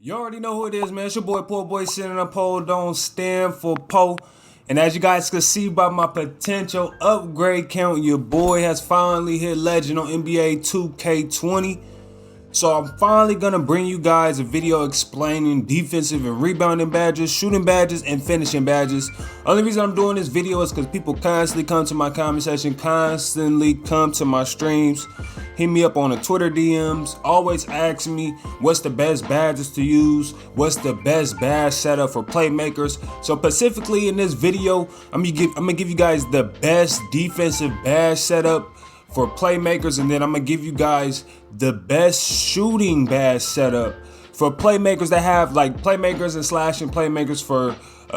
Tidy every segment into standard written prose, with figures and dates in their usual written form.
You already know who it is, man. It's your boy PoorBoySin, and a poll don't stand for Poe. And as you guys can see by my potential upgrade count, your boy has finally hit legend on NBA 2K20. So I'm finally gonna bring you guys a video explaining defensive and rebounding badges, shooting badges, and finishing badges. Only reason I'm doing this video is because people constantly come to my comment section, constantly come to my streams, hit me up on the Twitter DMs, always ask me what's the best badges to use, what's the best badge setup for playmakers. So specifically in this video, I'm gonna give you guys the best defensive badge setup for playmakers, and then I'm gonna give you guys the best shooting badge setup for playmakers that have like playmakers and slashing playmakers for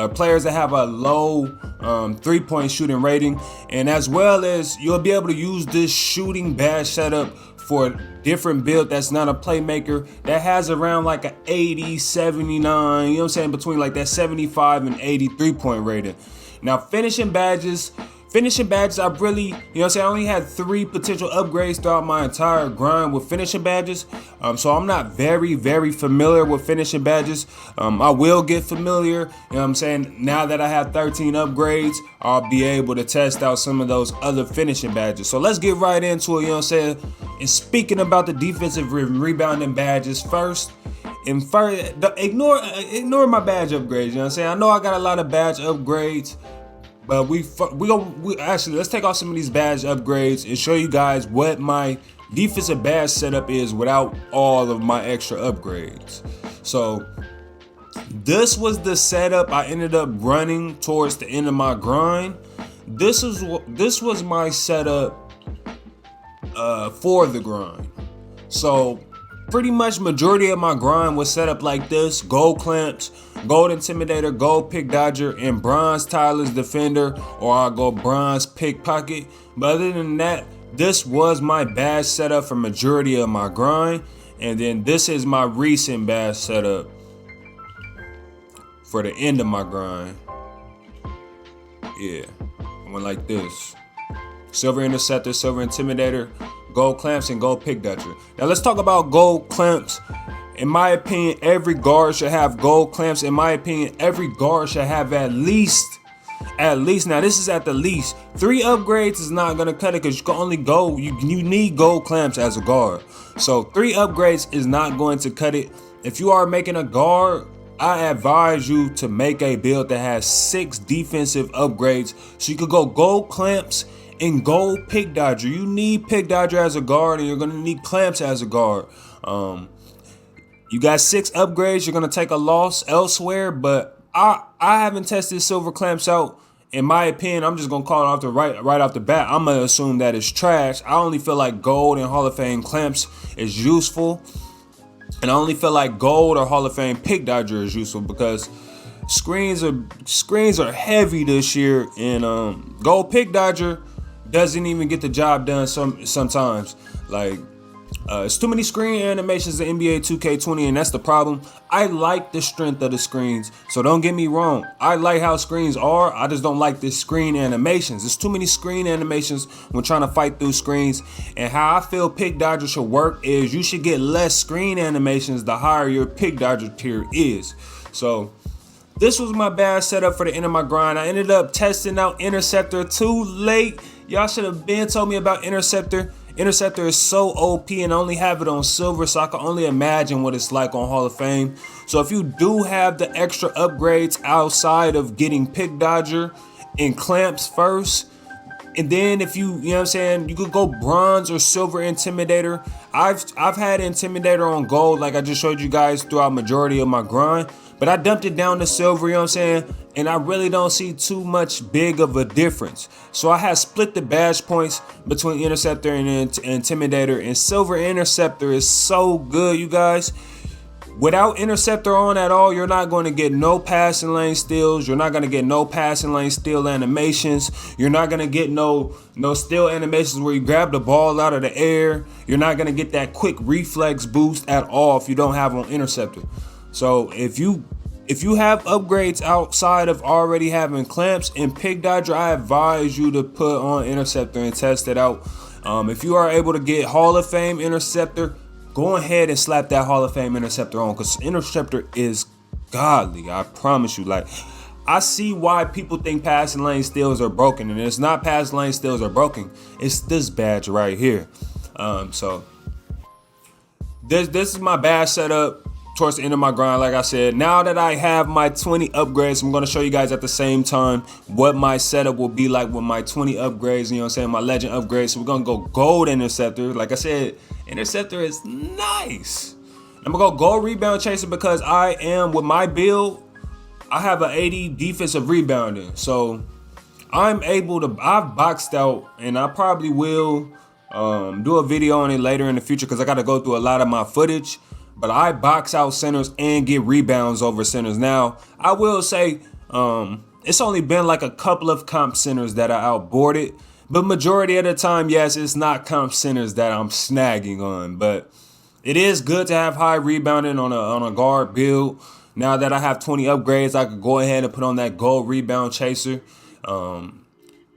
players that have a low 3-point shooting rating, and as well as you'll be able to use this shooting badge setup for a different build that's not a playmaker that has around like an 80, 79, you know what I'm saying, between like that 75 and 80 3-point rating. Now finishing badges, I've really, you know what I'm saying, I only had 3 potential upgrades throughout my entire grind with finishing badges. So I'm not very familiar with finishing badges. I will get familiar, you know what I'm saying, now that I have 13 upgrades, I'll be able to test out some of those other finishing badges. So let's get right into it, you know what I'm saying. And speaking about the defensive rebounding badges first, and first, ignore my badge upgrades, you know what I'm saying. I know I got a lot of badge upgrades, but we actually, let's take off some of these badge upgrades and show you guys what my defensive badge setup is without all of my extra upgrades. So this was the setup I ended up running towards the end of my grind. This was my setup for the grind. So pretty much majority of my grind was set up like this: gold clamps, gold intimidator, gold pick dodger, and bronze tireless defender, or I'll go bronze pickpocket. But other than that, this was my badge setup for majority of my grind. And then this is my recent badge setup for the end of my grind. Yeah, I went like this: silver interceptor, silver intimidator, gold clamps, and gold pick dodger. Now let's talk about gold clamps. In my opinion, every guard should have gold clamps. In my opinion, every guard should have at least, now this is at the least. 3 upgrades is not gonna cut it because you can only go, you need gold clamps as a guard. So 3 upgrades is not going to cut it. If you are making a guard, I advise you to make a build that has 6 defensive upgrades. So you could go gold clamps and gold pick dodger. You need pick dodger as a guard, and you're gonna need clamps as a guard. You got 6 upgrades. You're gonna take a loss elsewhere, but I haven't tested silver clamps out. In my opinion, I'm just gonna call it off the right off the bat. I'm gonna assume that it's trash. I only feel like gold and Hall of Fame clamps is useful, and I only feel like gold or Hall of Fame pick dodger is useful because screens are heavy this year, and gold pick dodger doesn't even get the job done sometimes. Like it's too many screen animations in NBA 2K20, and that's the problem. I like the strength of the screens, so don't get me wrong. I like how screens are. I just don't like the screen animations. There's too many screen animations when trying to fight through screens. And how I feel pick dodger should work is you should get less screen animations the higher your pick dodger tier is. So this was my bad setup for the end of my grind. I ended up testing out interceptor too late. Y'all should have been told me about interceptor. Interceptor is so OP, and I only have it on silver, so I can only imagine what it's like on Hall of Fame. So if you do have the extra upgrades outside of getting pick dodger and clamps first, and then if you know what I'm saying, you could go bronze or silver intimidator. I've had intimidator on gold, like I just showed you guys throughout majority of my grind, but I dumped it down to silver, you know what I'm saying, and I really don't see too much big of a difference. So I had split the badge points between interceptor and intimidator, and silver interceptor is so good, you guys. Without interceptor on at all, you're not going to get no passing lane steals. You're not going to get no passing lane steal animations. You're not going to get no steal animations where you grab the ball out of the air. You're not going to get that quick reflex boost at all if you don't have on interceptor. So if you have upgrades outside of already having clamps and pick dodger, I advise you to put on interceptor and test it out. If you are able to get Hall of Fame interceptor, go ahead and slap that Hall of Fame interceptor on, because interceptor is godly. I promise you. Like, I see why people think passing lane steals are broken, and it's not passing lane steals are broken. It's this badge right here. So this is my badge setup towards the end of my grind. Like I said, now that I have my 20 upgrades, I'm going to show you guys at the same time what my setup will be like with my 20 upgrades, you know what I'm saying, my legend upgrades. So we're going to go gold interceptor. Like I said, interceptor is nice. I'm going to go gold rebound chaser because I am, with my build, I have an 80 defensive rebounding. So I'm able to, I've boxed out, and I probably will do a video on it later in the future because I got to go through a lot of my footage. But I box out centers and get rebounds over centers. Now, I will say it's only been like a couple of comp centers that I outboarded. But majority of the time, yes, it's not comp centers that I'm snagging on. But it is good to have high rebounding on a guard build. Now that I have 20 upgrades, I could go ahead and put on that gold rebound chaser.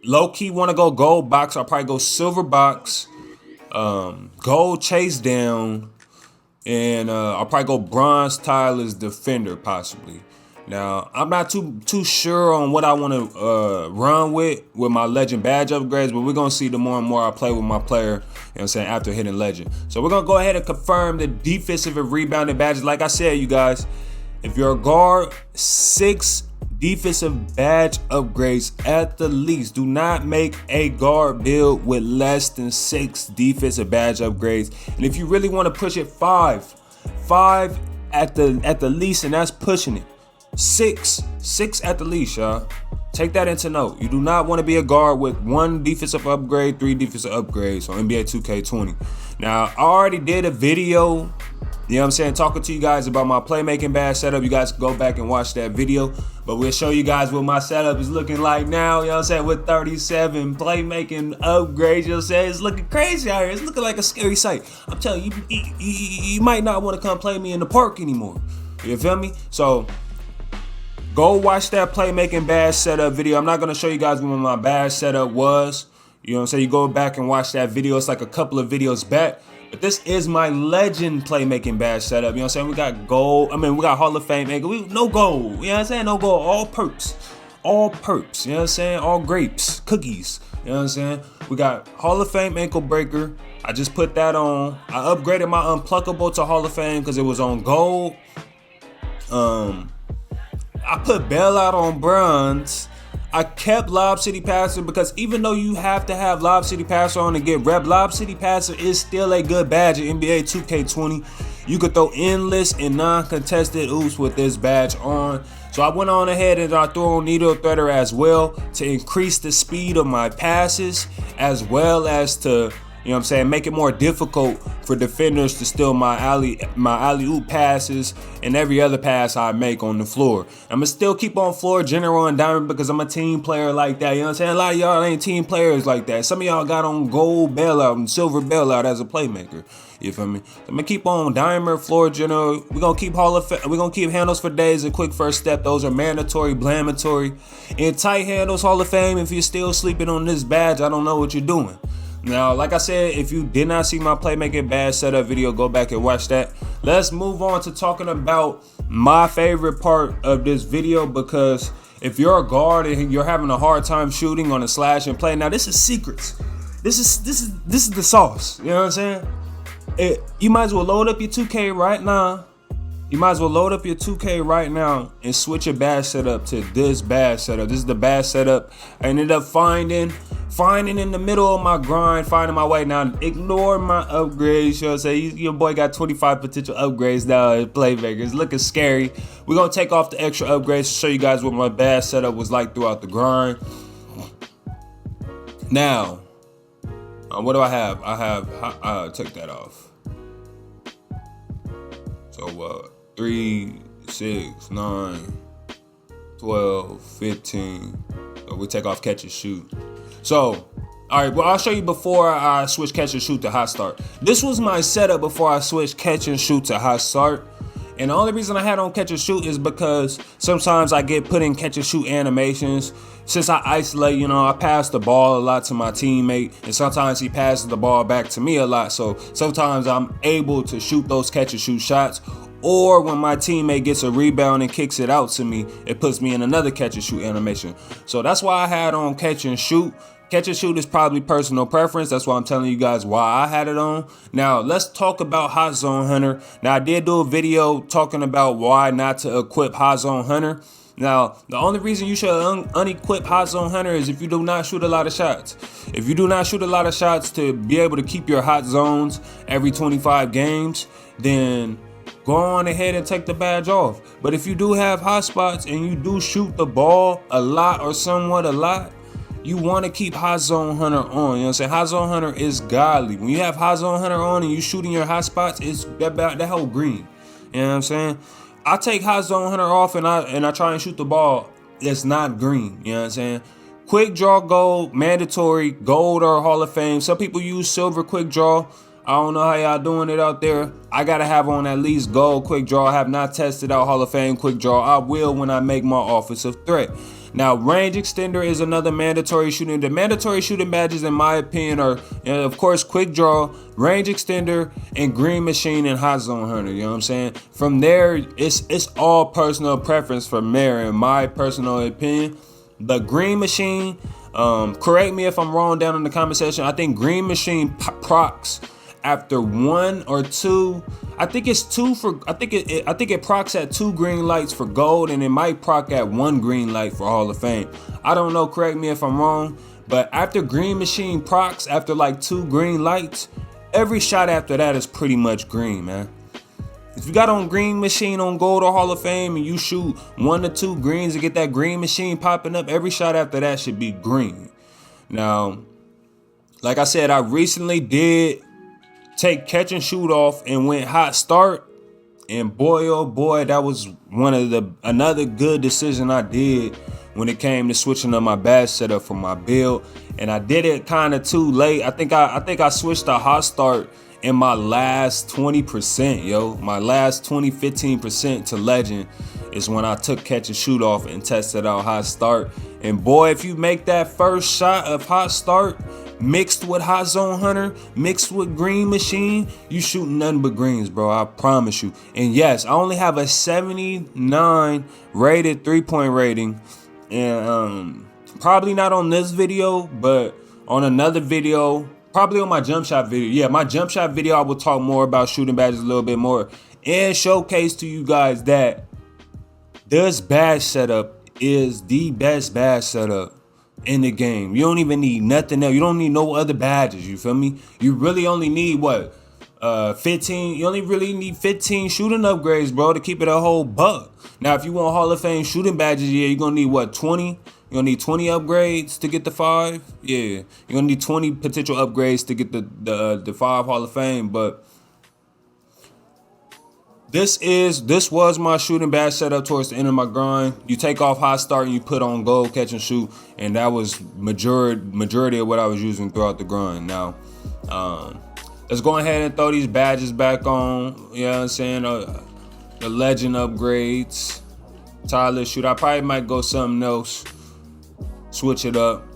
Low-key want to go gold box. I'll probably go silver box, gold chase down, and I'll probably go bronze tile as defender possibly. Now, I'm not too sure on what I want to run with my legend badge upgrades, but we're going to see the more and more I play with my player, you know what I'm saying, after hitting legend. So we're going to go ahead and confirm the defensive and rebounding badges. Like I said, you guys, if you're a guard, 6 defensive badge upgrades at the least. Do not make a guard build with less than 6 defensive badge upgrades. And if you really want to push it, 5 at the least, and that's pushing it. 6 at the least, y'all. Take that into note. You do not want to be a guard with 1 defensive upgrade, 3 defensive upgrades on NBA2K20. Now, I already did a video, you know what I'm saying, talking to you guys about my playmaking badge setup. You guys can go back and watch that video. But we'll show you guys what my setup is looking like now, you know what I'm saying, with 37 playmaking upgrades, you know what I'm saying. It's looking crazy out here. It's looking like a scary sight. I'm telling you, you might not want to come play me in the park anymore. You feel me? So go watch that playmaking badge setup video. I'm not going to show you guys what my badge setup was. You know what I'm saying? You go back and watch that video. It's like a couple of videos back. But this is my legend playmaking badge setup. You know what I'm saying? We got gold. I mean, we got Hall of Fame angle. No gold. You know what I'm saying? No gold. All perps. All perps. You know what I'm saying? All grapes. Cookies. You know what I'm saying? We got Hall of Fame ankle breaker. I just put that on. I upgraded my unpluckable to Hall of Fame because it was on gold. I put bailout on bronze. I kept Lob City Passer because even though you have to have Lob City Passer on to get rep, Lob City Passer is still a good badge in NBA 2K20. You could throw endless and non-contested oops with this badge on. So I went on ahead and I threw on Needle Threader as well to increase the speed of my passes, as well as to, you know what I'm saying, make it more difficult for defenders to steal my alley-oop passes and every other pass I make on the floor. I'm going to still keep on floor general and diamond because I'm a team player like that. You know what I'm saying? A lot of y'all ain't team players like that. Some of y'all got on gold bailout and silver bailout as a playmaker. You feel me? I'm going to keep on diamond, floor general. We're going to keep we're going to keep handles for days and quick first step. Those are mandatory, blamatory. And tight handles, Hall of Fame. If you're still sleeping on this badge, I don't know what you're doing. Now, like I said, if you did not see my playmaking badge setup video, go back and watch that. Let's move on to talking about my favorite part of this video, because if you're a guard and you're having a hard time shooting on a slash and play, now this is secrets. This is the sauce. You know what I'm saying? You might as well load up your 2K right now. You might as well load up your 2K right now and switch your badge setup to this badge setup. This is the badge setup I ended up finding in the middle of my grind, finding my way. Now, ignore my upgrades. You know what I'm saying? Your boy got 25 potential upgrades now as playmaker. It's looking scary. We're going to take off the extra upgrades to show you guys what my badge setup was like throughout the grind. Now, what do I have? I took that off. So, 3, 6, 9, 12, 15. So we take off catch and shoot. So, all right, well, I'll show you before I switch catch and shoot to hot start. This was my setup before I switched catch and shoot to hot start. And the only reason I had on catch and shoot is because sometimes I get put in catch and shoot animations. Since I isolate, I pass the ball a lot to my teammate, and sometimes he passes the ball back to me a lot. So sometimes I'm able to shoot those catch and shoot shots. Or when my teammate gets a rebound and kicks it out to me, it puts me in another catch and shoot animation. So that's why I had on catch and shoot. Catch and shoot is probably personal preference. That's why I'm telling you guys why I had it on. Now, let's talk about Hot Zone Hunter. Now, I did do a video talking about why not to equip Hot Zone Hunter. Now, the only reason you should unequip Hot Zone Hunter is if you do not shoot a lot of shots. If you do not shoot a lot of shots to be able to keep your hot zones every 25 games, then go on ahead and take the badge off. But if you do have hot spots and you do shoot the ball a lot or somewhat a lot, you want to keep Hot Zone Hunter on. You know what I'm saying? Hot Zone Hunter is godly. When you have Hot Zone Hunter on and you shooting your hot spots, it's that whole green. You know what I'm saying? I take Hot Zone Hunter off and I try and shoot the ball. It's not green. You know what I'm saying? Quick draw gold, mandatory, gold or Hall of Fame. Some people use silver quick draw. I don't know how y'all doing it out there. I gotta have on at least gold quick draw. I have not tested out Hall of Fame quick draw. I will when I make my offensive threat. Now, range extender is another mandatory shooting. The mandatory shooting badges, in my opinion, are, of course, quick draw, range extender, and green machine and Hot Zone Hunter. You know what I'm saying? From there, it's all personal preference from there, in my personal opinion. The green machine, correct me if I'm wrong down in the comment section. I think green machine procs after 1 or 2. I think it's 2 for. I think it procs at 2 green lights for gold, and it might proc at 1 green light for Hall of Fame. I don't know. Correct me if I'm wrong. But after green machine procs, after like 2 green lights, every shot after that is pretty much green, man. If you got on green machine on gold or Hall of Fame and you shoot 1 to 2 greens to get that green machine popping up, every shot after that should be green. Now, like I said, I recently did take catch and shoot off and went hot start, and boy oh boy, that was another good decision I did when it came to switching up my badge setup for my build. And I did it kind of too late. I think I switched to hot start in my last 20%, my last 15% to legend is when I took catch and shoot off and tested out hot start. And boy, if you make that first shot of hot start mixed with Hot Zone Hunter, mixed with green machine, you shooting nothing but greens, bro. I promise you. And yes, I only have a 79 rated 3-point rating, and probably not on this video, but on another video, probably on my jump shot video. Yeah, my jump shot video, I will talk more about shooting badges a little bit more and showcase to you guys that this badge setup is the best badge setup in the game. You don't even need nothing else. You don't need no other badges, you feel me? You really only need 15. You only really need 15 shooting upgrades, bro, to keep it a whole buck. Now, if you want Hall of Fame shooting badges, yeah, you're gonna need 20? You're gonna need 20 upgrades to get the 5. Yeah, you're gonna need 20 potential upgrades to get the 5 Hall of Fame. But this was my shooting badge setup towards the end of my grind. You take off hot start and you put on gold catch and shoot, and that was majority of what I was using throughout the grind. Now, let's go ahead and throw these badges back on. You know what I'm saying? The legend upgrades, tireless shoot. I probably might go something else, switch it up,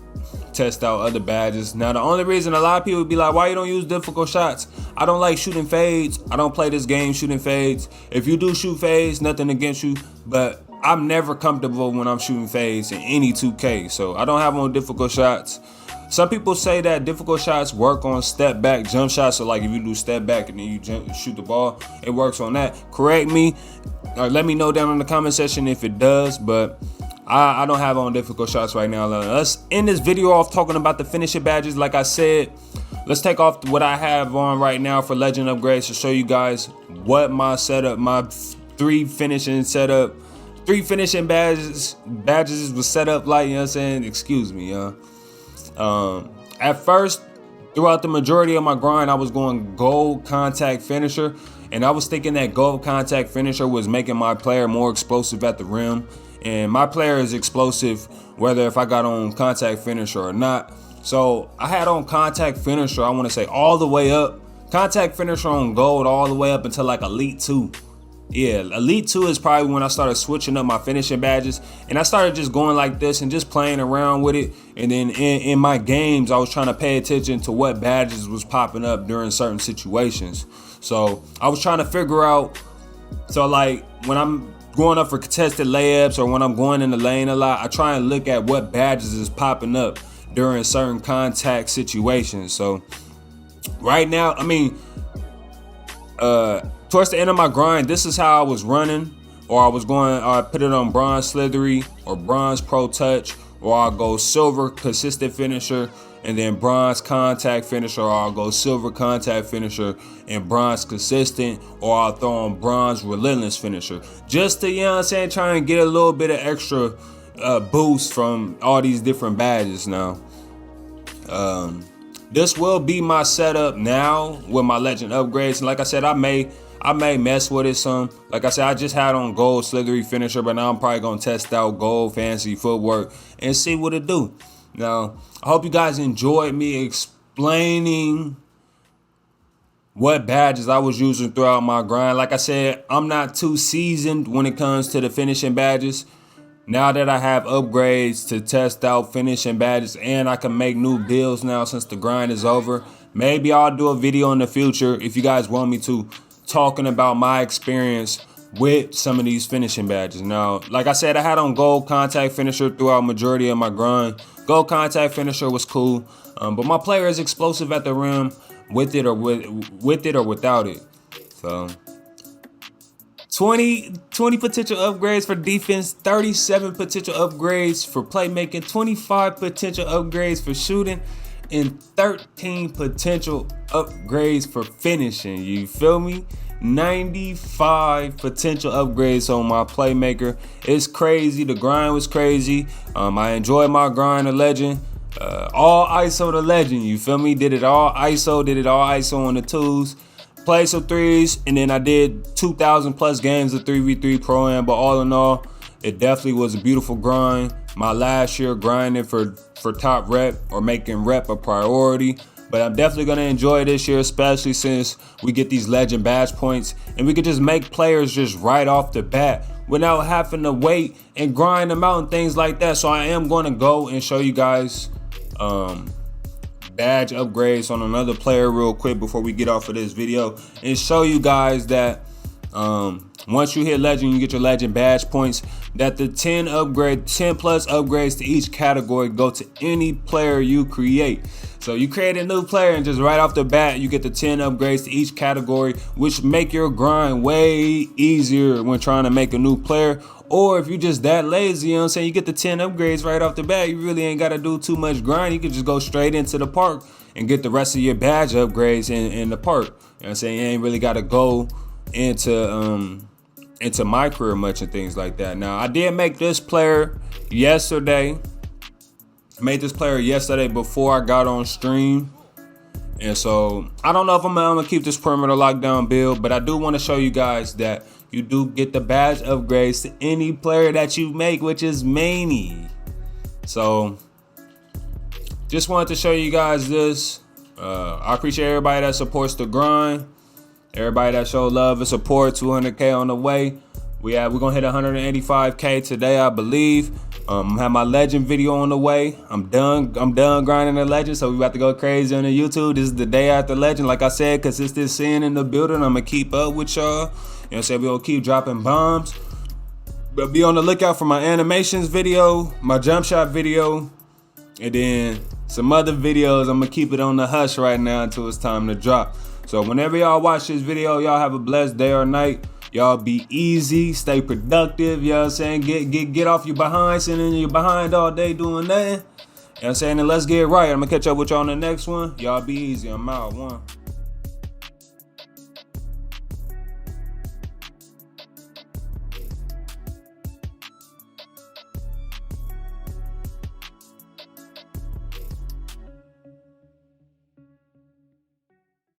test out other badges. Now, the only reason a lot of people be like, why you don't use difficult shots? I don't like shooting fades. I don't play this game shooting fades. If you do shoot fades, nothing against you, but I'm never comfortable when I'm shooting fades in any 2K. So I don't have on difficult shots. Some people say that difficult shots work on step back jump shots. So like if you do step back and then you shoot the ball, it works on that. Correct me or let me know down in the comment section if it does, but I don't have on difficult shots right now. Let's end this video off talking about the finishing badges. Like I said, let's take off what I have on right now for legend upgrades to show you guys what my setup, my 3 finishing badges was set up like, you know what I'm saying? Excuse me, y'all. At first, throughout the majority of my grind, I was going gold contact finisher, and I was thinking that gold contact finisher was making my player more explosive at the rim. And my player is explosive whether if I got on contact finisher or not. So I had on contact finisher, I want to say all the way up. Contact finisher on gold all the way up until like Elite 2. Yeah, Elite 2 is probably when I started switching up my finishing badges, and I started just going like this and just playing around with it. And then in my games, I was trying to pay attention to what badges was popping up during certain situations. So I was trying to figure out, so like when I'm going up for contested layups or when I'm going in the lane a lot, I try and look at what badges is popping up during certain contact situations. So right now, I mean, towards the end of my grind, this is how I was running, or I was going, I put it on bronze slithery or bronze pro touch, or I'll go silver consistent finisher and then bronze contact finisher, or I'll go silver contact finisher and bronze consistent, or I'll throw on bronze relentless finisher. Just to, you know what I'm saying, try and get a little bit of extra boost from all these different badges now. This will be my setup now with my legend upgrades. And like I said, I may mess with it some. Like I said, I just had on gold slithery finisher, but now I'm probably gonna test out gold fancy footwork and see what it do. Now, I hope you guys enjoyed me explaining what badges I was using throughout my grind. Like I said, I'm not too seasoned when it comes to the finishing badges. Now that I have upgrades to test out finishing badges and I can make new builds now since the grind is over, maybe I'll do a video in the future if you guys want me to, talking about my experience with some of these finishing badges. Now, like I said, I had on gold contact finisher throughout majority of my grind. Gold contact finisher was cool, but my player is explosive at the rim with it or without it. So 20 potential upgrades for defense, 37 potential upgrades for playmaking, 25 potential upgrades for shooting, and 13 potential upgrades for finishing. You feel me? 95 potential upgrades on my playmaker. It's crazy. The grind was crazy. I enjoyed my grind of legend. All ISO to legend. You feel me? Did it all ISO on the twos. Played some threes, and then I did 2,000 plus games of 3v3 Pro-Am. But all in all, it definitely was a beautiful grind. My last year grinding for top rep or making rep a priority. But I'm definitely going to enjoy this year, especially since we get these legend badge points. And we could just make players just right off the bat without having to wait and grind them out and things like that. So I am going to go and show you guys badge upgrades on another player real quick before we get off of this video, and show you guys that once you hit legend, you get your legend badge points, that the 10 plus upgrades to each category go to any player you create. So you create a new player and just right off the bat you get the 10 upgrades to each category, which make your grind way easier when trying to make a new player. Or if you're just that lazy, you know what I'm saying, you get the 10 upgrades right off the bat. You really ain't got to do too much grind. You can just go straight into the park and get the rest of your badge upgrades in the park. You know what I'm saying? You ain't really got to go into my career much and things like that. Now, I did make this player yesterday. I made this player yesterday before I got on stream. And so I don't know if I'm gonna keep this perimeter lockdown build, but I do want to show you guys that you do get the badge upgrades to any player that you make, which is many. So just wanted to show you guys this. I appreciate everybody that supports the grind, everybody that showed love and support. 200K on the way. We're gonna hit 185K today, I believe. I have my legend video on the way. I'm done grinding the legend, so we about to go crazy on the YouTube. This is the day after legend. Like I said, consistent sin in the building. I'm gonna keep up with y'all. You know what I'm saying? We're gonna keep dropping bombs. But be on the lookout for my animations video, my jump shot video, and then some other videos. I'm gonna keep it on the hush right now until it's time to drop. So whenever y'all watch this video, y'all have a blessed day or night. Y'all be easy, stay productive, you know what I'm saying? Get off your behind, sitting in your behind all day doing nothing. You know what I'm saying? And let's get right. I'm gonna catch up with y'all on the next one. Y'all be easy. I'm out. One.